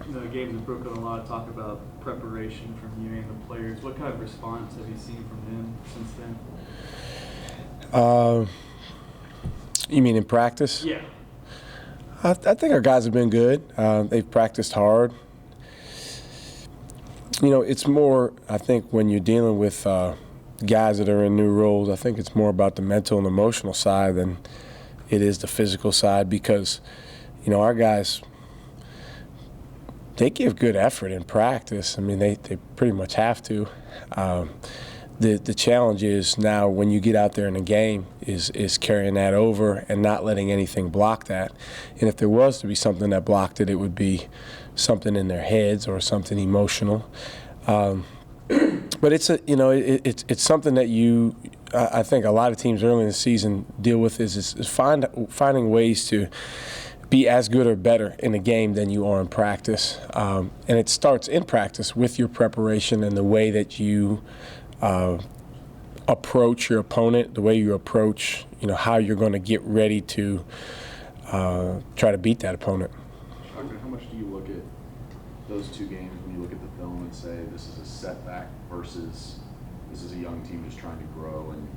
The games have broken a lot of talk about preparation from you and the players. What kind of response have you seen from them since then? You mean in practice? Yeah. I think our guys have been good. They've practiced hard. You know, it's more, I think, when you're dealing with guys that are in new roles, I think it's more about the mental and emotional side than it is the physical side because, you know, our guys, they give good effort in practice. I mean, they pretty much have to. The challenge is now when you get out there in a game is carrying that over and not letting anything block that. And if there was to be something that blocked it, it would be something in their heads or something emotional. But it's it's something that I think a lot of teams early in the season deal with is finding ways to be as good or better in a game than you are in practice. And it starts in practice with your preparation and the way that you approach your opponent, the way you approach, how you're going to get ready to try to beat that opponent. Shaka, how much do you look at those two games when you look at the film and say this is a setback versus this is a young team that's trying to grow and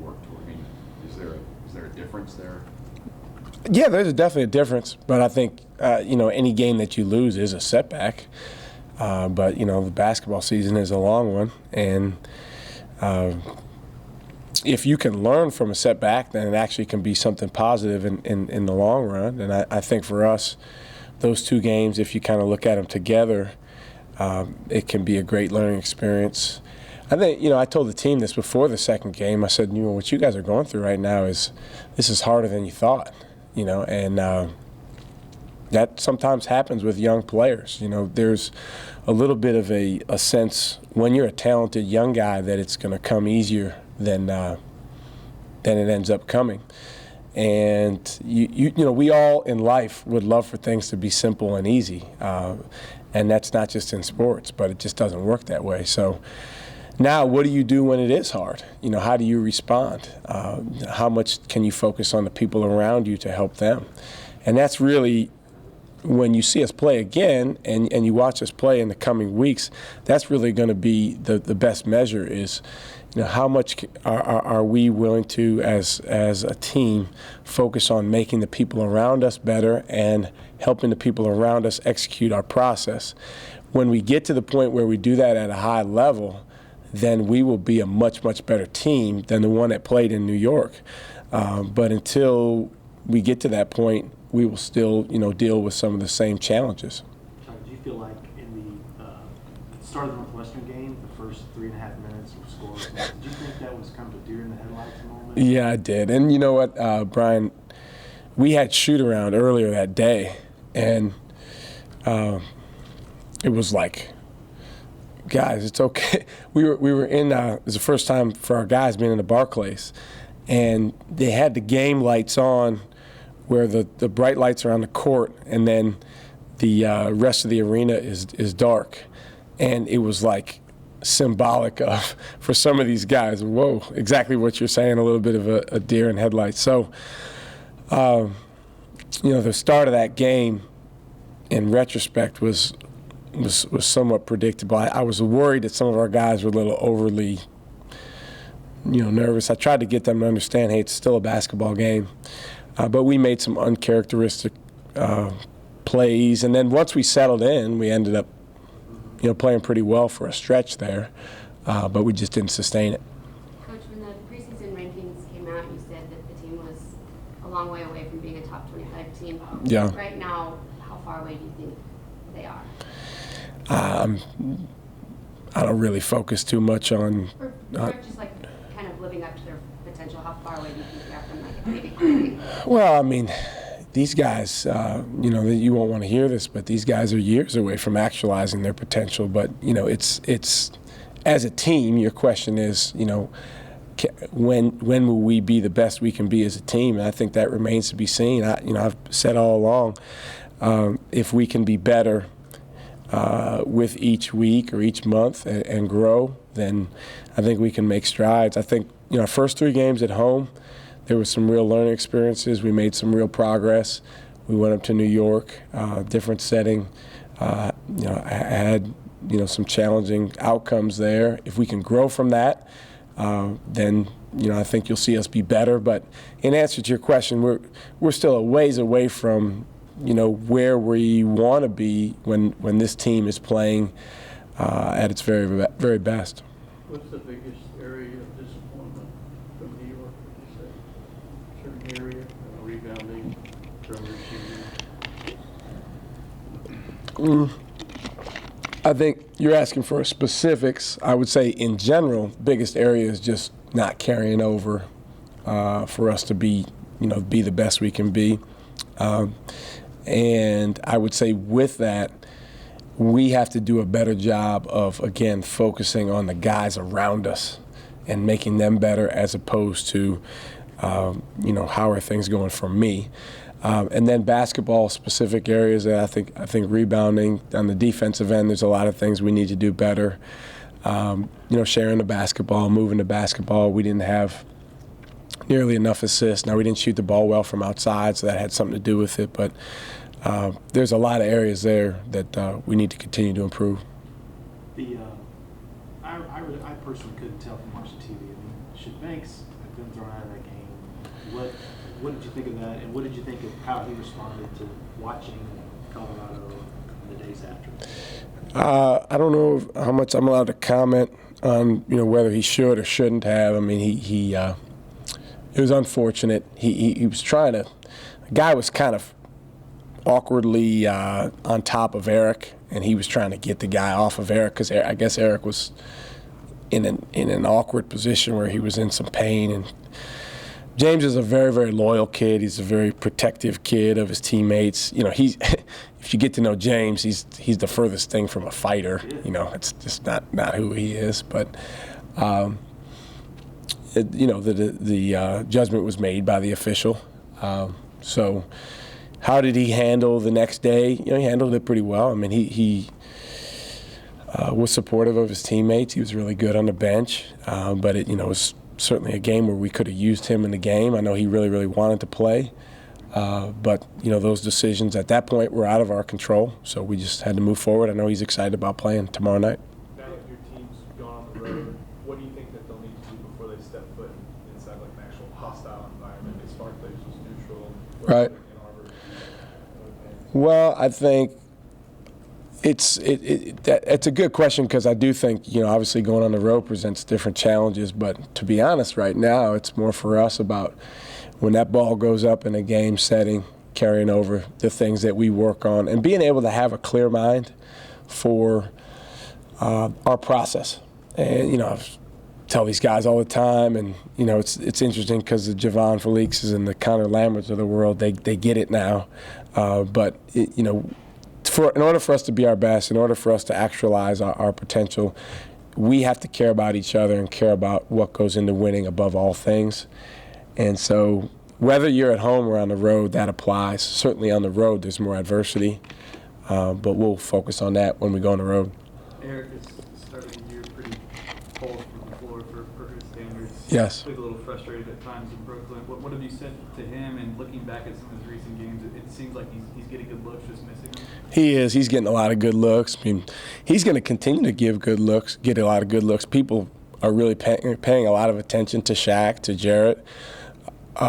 work toward? I mean, is there a difference there? Yeah, there's definitely a difference, but I think any game that you lose is a setback. But the basketball season is a long one, and if you can learn from a setback, then it actually can be something positive in the long run. And I think for us, those two games, if you kind of look at them together, it can be a great learning experience. I think, I told the team this before the second game. I said, what you guys are going through right now this is harder than you thought, and that sometimes happens with young players. There's a little bit of a sense when you're a talented young guy that it's going to come easier than it ends up coming. And we all in life would love for things to be simple and easy, and that's not just in sports, but it just doesn't work that way. So now, what do you do when it is hard? How do you respond? How much can you focus on the people around you to help them? And that's really, when you see us play again and you watch us play in the coming weeks, that's really going to be the best measure is, how much are we willing to, as a team, focus on making the people around us better and helping the people around us execute our process. When we get to the point where we do that at a high level, then we will be a much, much better team than the one that played in New York. But until we get to that point, we will still, deal with some of the same challenges. Shaka, do you feel like in the start of the Northwestern game, the first 3.5 minutes of scoring, did you think that was kind of a deer in the headlights moment? Yeah, I did. And you know what, Brian, we had shoot-around earlier that day, and it was like, guys, it's okay. We were in, it was the first time for our guys being in the Barclays, and they had the game lights on where the bright lights are on the court, and then the rest of the arena is dark. And it was like symbolic of, for some of these guys, whoa, exactly what you're saying, a little bit of a deer in headlights. So, the start of that game, in retrospect, was somewhat predictable. I was worried that some of our guys were a little overly, nervous. I tried to get them to understand, hey, it's still a basketball game. But we made some uncharacteristic plays, and then once we settled in, we ended up, playing pretty well for a stretch there, but we just didn't sustain it. Coach, when the preseason rankings came out, you said that the team was a long way away from being a top 25 team. Yeah. Right now, how far away do you think they are? I don't really focus too much on. Or just like kind of living up to their potential. How far away do you think they are from like maybe? Well, I mean, these guys, you won't want to hear this, but these guys are years away from actualizing their potential. But it's as a team, your question is, when will we be the best we can be as a team? And I think that remains to be seen. I've said all along, if we can be better with each week or each month and grow, then I think we can make strides. I think, our first 3 games at home, there were some real learning experiences. We made some real progress. We went up to New York, different setting, I had some challenging outcomes there. If we can grow from that, then I think you'll see us be better. But in answer to your question, we're still a ways away from where we want to be when this team is playing at its very very best. What's the biggest area of disappointment from New York, would you say? Certain area, rebounding, turnover shooting? I think you're asking for specifics. I would say in general, biggest area is just not carrying over for us to be the best we can be. And I would say with that, we have to do a better job of, again, focusing on the guys around us and making them better as opposed to, how are things going for me. And then basketball specific areas that I think rebounding on the defensive end, there's a lot of things we need to do better. Sharing the basketball, moving the basketball. We didn't have nearly enough assists. Now, we didn't shoot the ball well from outside, so that had something to do with it. But there's a lot of areas there that we need to continue to improve. I personally couldn't tell from watching TV. I mean, should Banks have been thrown out of that game? What did you think of that, and what did you think of how he responded to watching Colorado in the days after? I don't know how much I'm allowed to comment on whether he should or shouldn't have. I mean, he it was unfortunate. He was trying to. The guy was kind of awkwardly on top of Eric, and he was trying to get the guy off of Eric because I guess Eric was in an awkward position where he was in some pain. And James is a very, very loyal kid. He's a very protective kid of his teammates. He's if you get to know James, he's the furthest thing from a fighter. It's just not who he is. But the judgment was made by the official. So how did he handle the next day? He handled it pretty well. I mean, he was supportive of his teammates. He was really good on the bench. But it was certainly a game where we could have used him in the game. I know he really, really wanted to play. But those decisions at that point were out of our control. So we just had to move forward. I know he's excited about playing tomorrow night. Now that your team's gone on the road, what do you think that they'll need to do before they step foot inside like an actual hostile environment? As Spark Place was neutral. Right. Well, I think it's a good question because I do think obviously going on the road presents different challenges. But to be honest, right now it's more for us about when that ball goes up in a game setting, carrying over the things that we work on and being able to have a clear mind for our process. And I tell these guys all the time, and it's interesting because the Javon Felixes and the Connor Lamberts of the world, they get it now. But in order for us to be our best, in order for us to actualize our potential, we have to care about each other and care about what goes into winning above all things. And so whether you're at home or on the road, that applies. Certainly on the road, there's more adversity, but we'll focus on that when we go on the road. Eric is starting the year pretty cold from the floor for his standards. Yes. Played a little frustrated at times in Brooklyn. What have you said to him? And looking back at some of his recent games, it seems like he's getting good looks, just missing them. He is. He's getting a lot of good looks. I mean, he's going to continue to get a lot of good looks. People are really paying a lot of attention to Shaq, to Jarrett,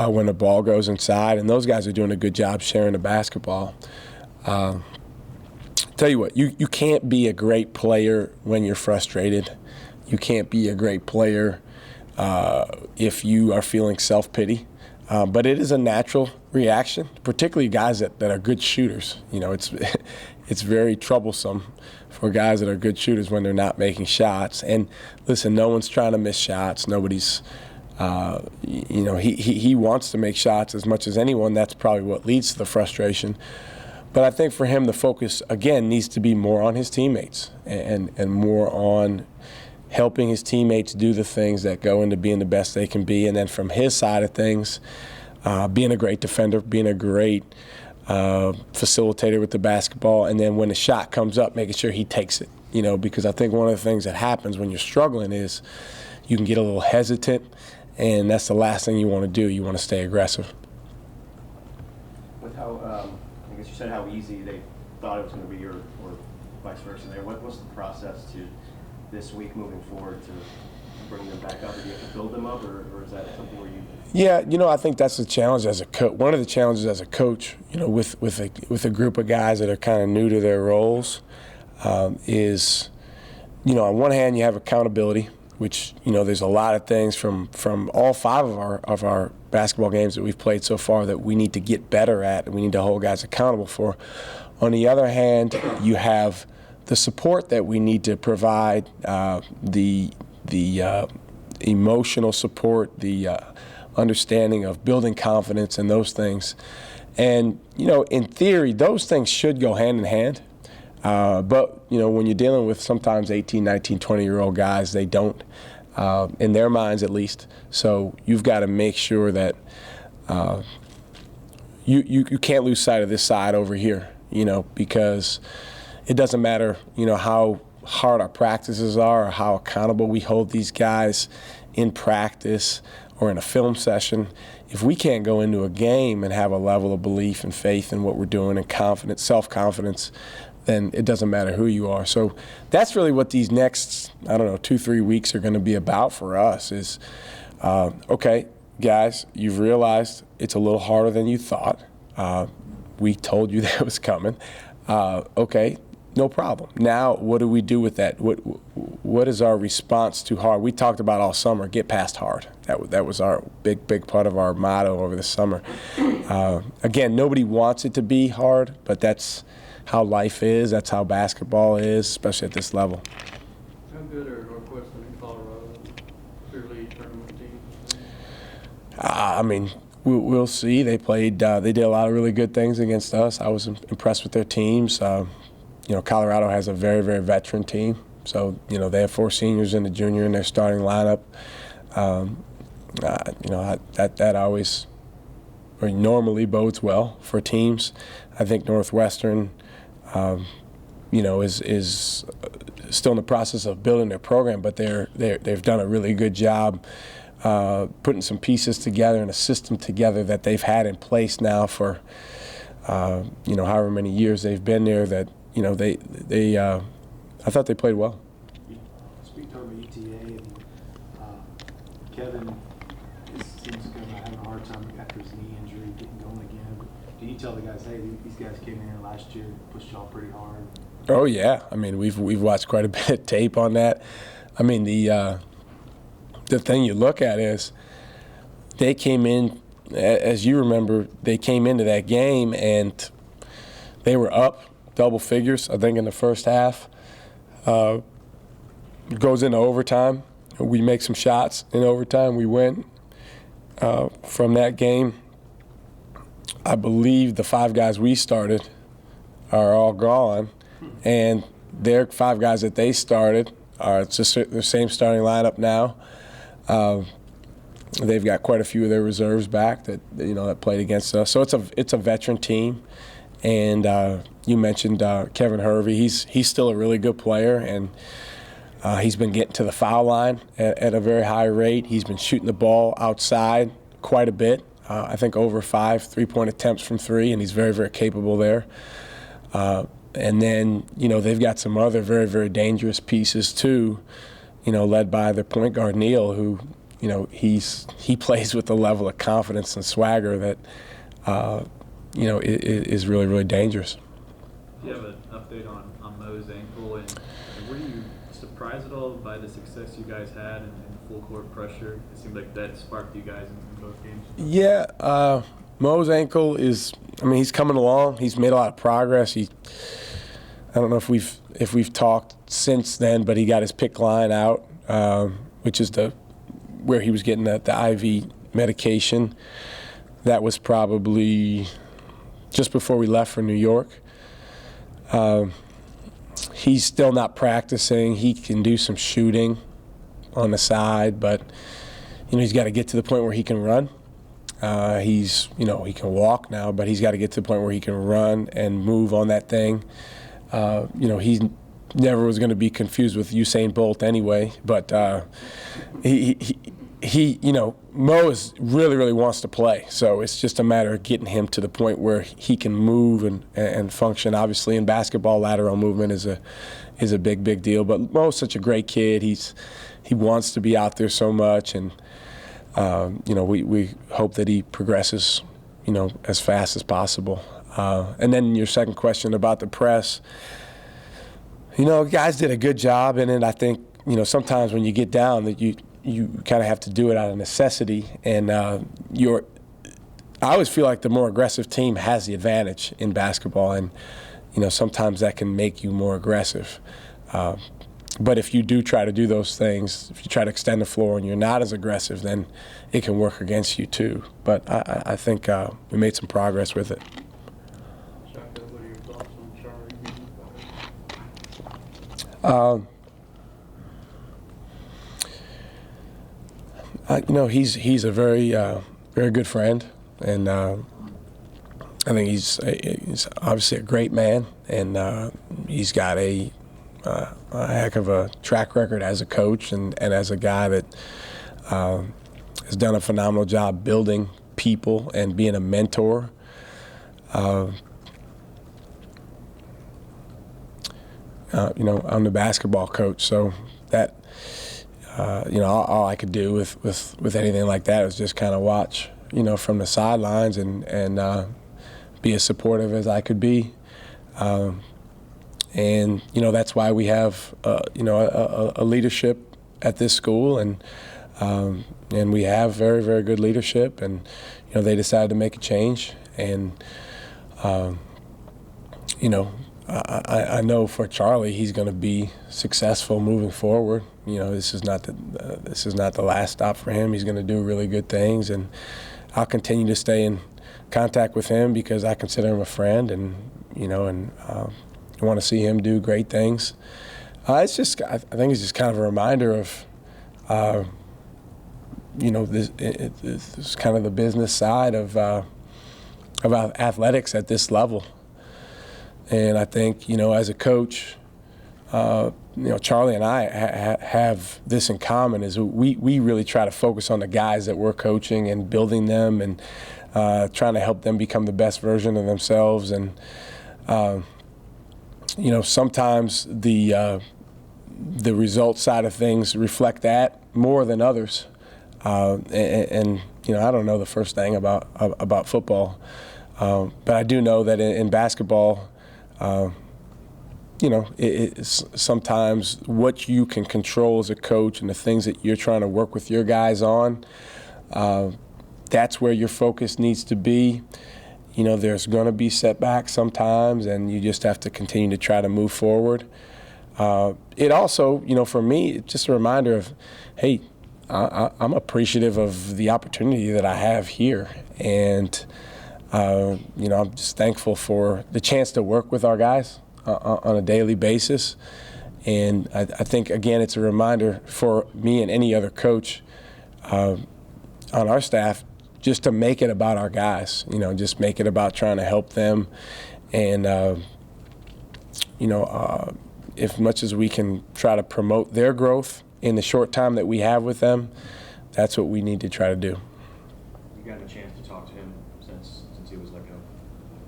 when the ball goes inside, and those guys are doing a good job sharing the basketball. Tell you what, you can't be a great player when you're frustrated. You can't be a great player if you are feeling self-pity. But it is a natural reaction, particularly guys that are good shooters. It's very troublesome for guys that are good shooters when they're not making shots. And listen, no one's trying to miss shots. Nobody's, he wants to make shots as much as anyone. That's probably what leads to the frustration. But I think for him, the focus, again, needs to be more on his teammates and more on helping his teammates do the things that go into being the best they can be. And then from his side of things, being a great defender, being a great facilitator with the basketball, and then when the shot comes up, making sure he takes it. Because I think one of the things that happens when you're struggling is you can get a little hesitant, and that's the last thing you want to do. You want to stay aggressive. With how, I guess you said how easy they thought it was going to be, or vice versa there. What's the process to this week moving forward to bring them back up? Do you have to build them up, or is that something where you? Yeah, I think that's the challenge as a coach. One of the challenges as a coach, with a group of guys that are kind of new to their roles, is, on one hand you have accountability, which there's a lot of things from all 5 of our basketball games that we've played so far that we need to get better at, and we need to hold guys accountable for. On the other hand, you have the support that we need to provide, the emotional support, the understanding of building confidence and those things. And, in theory, those things should go hand in hand. But, when you're dealing with sometimes 18, 19, 20-year-old guys, they don't, in their minds at least. So you've got to make sure that you can't lose sight of this side over here, because it doesn't matter, how hard our practices are or how accountable we hold these guys in practice or in a film session. If we can't go into a game and have a level of belief and faith in what we're doing and confidence, self-confidence, then it doesn't matter who you are. So that's really what these next, 2-3 weeks are going to be about for us is, okay, guys, you've realized it's a little harder than you thought. We told you that was coming. Okay, no problem. Now, what do we do with that? What is our response to hard? We talked about all summer, get past hard. That was our big part of our motto over the summer. Again, nobody wants it to be hard, but that's how life is. That's how basketball is, especially at this level. How good are Northwestern and Colorado cheerlead tournament teams? We'll see. They played. They did a lot of really good things against us. I was impressed with their teams. Colorado has a very, very veteran team. So, they have 4 seniors and a junior in their starting lineup. That always, or normally bodes well for teams. I think Northwestern, is still in the process of building their program, but they've done a really good job putting some pieces together and a system together that they've had in place now for, however many years they've been there. That I thought they played well. Speak to about ETA, and Kevin seems to be having a hard time after his knee injury getting going again. Do you tell the guys, hey, these guys came in here last year, pushed y'all pretty hard? Oh yeah, we've watched quite a bit of tape on that. The thing you look at is they came in, as you remember, they came into that game and they were up double figures, I think, in the first half. Goes into overtime. We make some shots in overtime. We win. From that game, I believe the 5 guys we started are all gone, and their 5 guys that they started are just the same starting lineup now. They've got quite a few of their reserves back that played against us. So it's a veteran team. And you mentioned Kevin Hervey. He's still a really good player, and he's been getting to the foul line at a very high rate. He's been shooting the ball outside quite a bit. I think over 5 3-point attempts from 3, and he's very, very capable there. And then, they've got some other very, very dangerous pieces too, led by their point guard, Neal, who, he plays with a level of confidence and swagger that, is really, really dangerous. Do you have an update on Mo's ankle, and were you surprised at all by the success you guys had and full court pressure? It seemed like that sparked you guys in both games. Yeah, Mo's ankle is, he's coming along. He's made a lot of progress. I don't know if we've talked since then, but he got his PICC line out, which is where he was getting the IV medication. That was probably just before we left for New York. He's still not practicing. He can do some shooting on the side, but he's got to get to the point where he can run. He can walk now, but he's got to get to the point where he can run and move on that thing. He never was going to be confused with Usain Bolt anyway, but he Mo really wants to play. So it's just a matter of getting him to the point where he can move and function. Obviously, in basketball, lateral movement is a big deal. But Mo's such a great kid. He wants to be out there so much, and we hope that he progresses, as fast as possible. And then your second question about the press. Guys did a good job in it. I think sometimes when you get down that you kind of have to do it out of necessity, and I always feel like the more aggressive team has the advantage in basketball, and sometimes that can make you more aggressive. But if you do try to do those things, if you try to extend the floor and you're not as aggressive, then it can work against you too. But I think we made some progress with it. Shaka, what are your thoughts on Charlie? He's a very good friend, and I think he's obviously a great man, and he's got a heck of a track record as a coach and as a guy that has done a phenomenal job building people and being a mentor. I'm the basketball coach, so that all I could do with anything like that was just kind of watch, from the sidelines and be as supportive as I could be. And that's why we have a leadership at this school, and we have very good leadership, and they decided to make a change, and I know for Charlie he's going to be successful moving forward. This is not the last stop for him. He's going to do really good things, and I'll continue to stay in contact with him because I consider him a friend, and I want to see him do great things. I think it's just kind of a reminder of, this kind of the business side of athletics at this level. And I think, as a coach, Charlie and I have this in common is we really try to focus on the guys that we're coaching and building them and trying to help them become the best version of themselves. And sometimes the result side of things reflect that more than others. And I don't know the first thing about football, but I do know that in basketball, it's sometimes what you can control as a coach and the things that you're trying to work with your guys on, that's where your focus needs to be. There's going to be setbacks sometimes, and you just have to continue to try to move forward. It also, for me, it's just a reminder of, hey, I'm appreciative of the opportunity that I have here. And, I'm just thankful for the chance to work with our guys on a daily basis. And I think, again, it's a reminder for me and any other coach on our staff just to make it about our guys, just make it about trying to help them. And, as much as we can try to promote their growth in the short time that we have with them, that's what we need to try to do. You got a chance to talk to him since he was let go?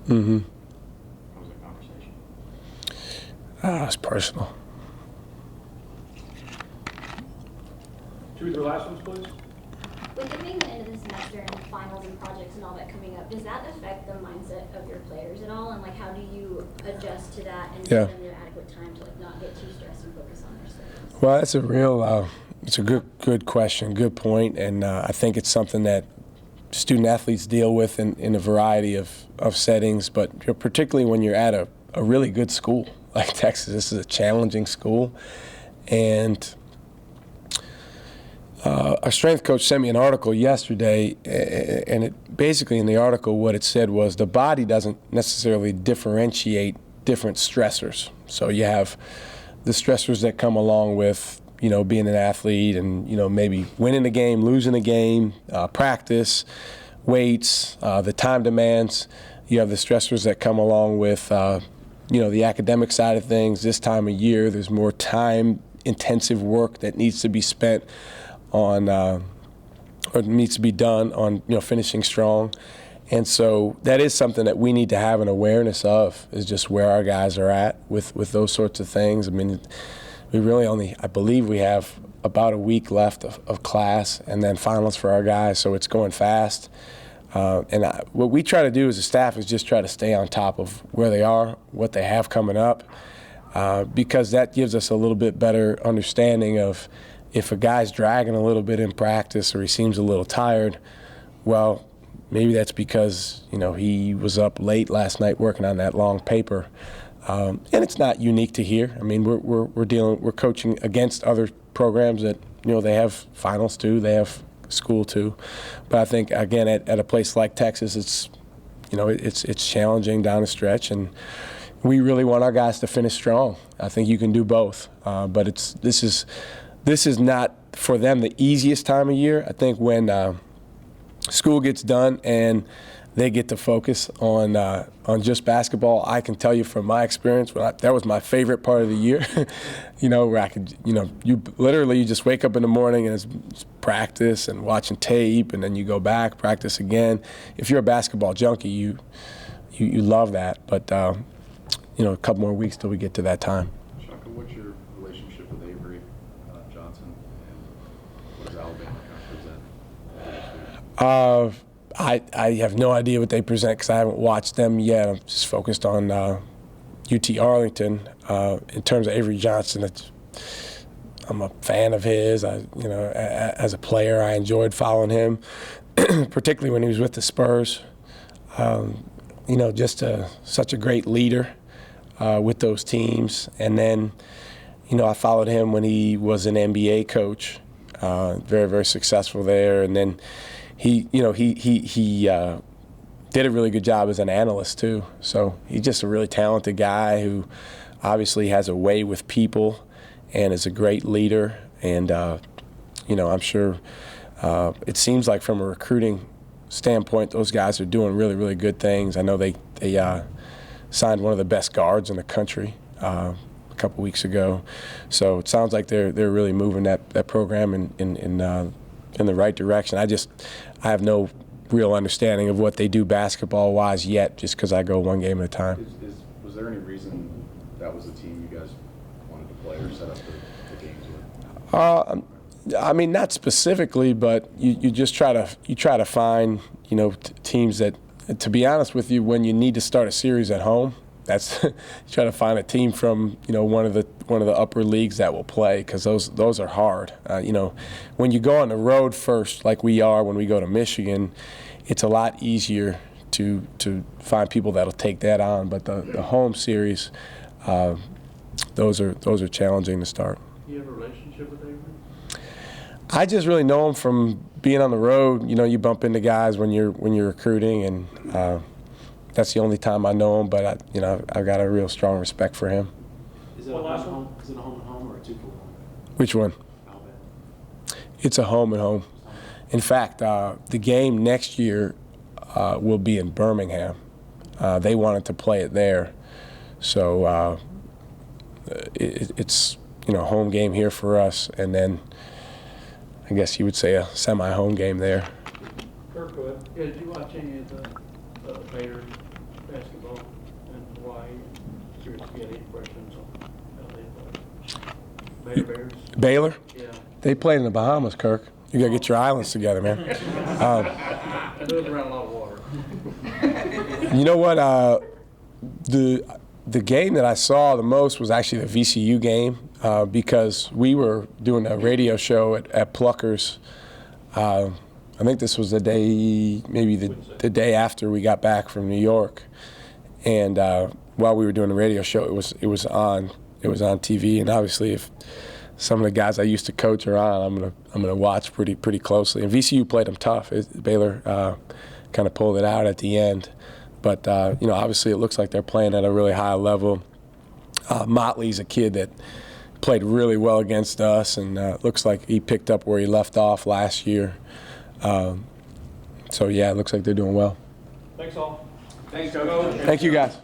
Mm-hmm. How was that conversation? It's personal. Should we do the last ones, please? With it being the end of the semester and finals and projects and all that coming up, does that affect the mindset of your players at all? And how do you adjust to that and give them the adequate time to not get too stressed and focus on their studies? Well, that's a real, it's a good question, good point, and I think it's something that student athletes deal with in a variety of settings, but particularly when you're at a really good school like Texas. This is a challenging school, and our strength coach sent me an article yesterday, and it basically in the article what it said was the body doesn't necessarily differentiate different stressors. So you have the stressors that come along with being an athlete and maybe winning a game, losing a game, practice, weights, the time demands. You have the stressors that come along with the academic side of things. This time of year, there's more time intensive work that needs to be spent on what needs to be done on finishing strong. And so that is something that we need to have an awareness of, is just where our guys are at with those sorts of things. I mean, we really I believe we have about a week left of class and then finals for our guys, so it's going fast. What we try to do as a staff is just try to stay on top of where they are, what they have coming up, because that gives us a little bit better understanding of if a guy's dragging a little bit in practice or he seems a little tired, well, maybe that's because he was up late last night working on that long paper, and it's not unique to here. I mean, we're coaching against other programs that they have finals too, they have school too, but I think again at a place like Texas, it's challenging down the stretch, and we really want our guys to finish strong. I think you can do both, but this is not for them the easiest time of year. I think when school gets done and they get to focus on just basketball, I can tell you from my experience, that was my favorite part of the year. Where I could, you literally just wake up in the morning and it's practice and watching tape, and then you go back, practice again. If you're a basketball junkie, you love that. But a couple more weeks till we get to that time. Shaka, what's your relationship with Avery Johnson, and what does Alabama kind of present? I have no idea what they present because I haven't watched them yet. I'm just focused on UT Arlington. In terms of Avery Johnson, I'm a fan of his. As a player, I enjoyed following him, particularly when he was with the Spurs. Just such a great leader with those teams. And then, I followed him when he was an NBA coach, very, very successful there. And then he did a really good job as an analyst too. So he's just a really talented guy who obviously has a way with people and is a great leader. And I'm sure it seems like from a recruiting standpoint, those guys are doing really, really good things. I know they signed one of the best guards in the country a couple weeks ago. So it sounds like they're really moving that program in the right direction. I have no real understanding of what they do basketball-wise yet, just because I go one game at a time. Was there any reason that was the team you guys wanted to play or set up the games with? I mean, not specifically, but you just try to find teams that, to be honest with you, when you need to start a series at home, that's you try to find a team from one of the upper leagues that will play, because those are hard. When you go on the road first, like we are when we go to Michigan, it's a lot easier to find people that'll take that on. But the home series, those are challenging to start. Do you have a relationship with Avery? I just really know him from being on the road. You bump into guys when you're recruiting, and that's the only time I know him. But I've got a real strong respect for him. Is it a home and home or a 2-for-1? Which one? Alabama. It's a home and home. In fact, the game next year will be in Birmingham. They wanted to play it there, so it's home game here for us, and then I guess you would say a semi-home game there. Kirkwood, did you watch any of the Bears basketball in Hawaii? Curious if you had any questions on how they play. Bears? Baylor? Yeah. They played in the Bahamas, Kirk. You gotta get your islands together, man. I live around a lot of water. You know what? The game that I saw the most was actually the VCU game, because we were doing a radio show at Pluckers. I think this was the day, maybe the day after we got back from New York, and while we were doing the radio show, it was on TV, and obviously if some of the guys I used to coach are on, I'm gonna watch pretty closely. And VCU played them tough. Baylor kind of pulled it out at the end, but obviously it looks like they're playing at a really high level. Motley's a kid that played really well against us, and looks like he picked up where he left off last year. So yeah, it looks like they're doing well. Thanks all. Thanks, Coach. Thank you, guys.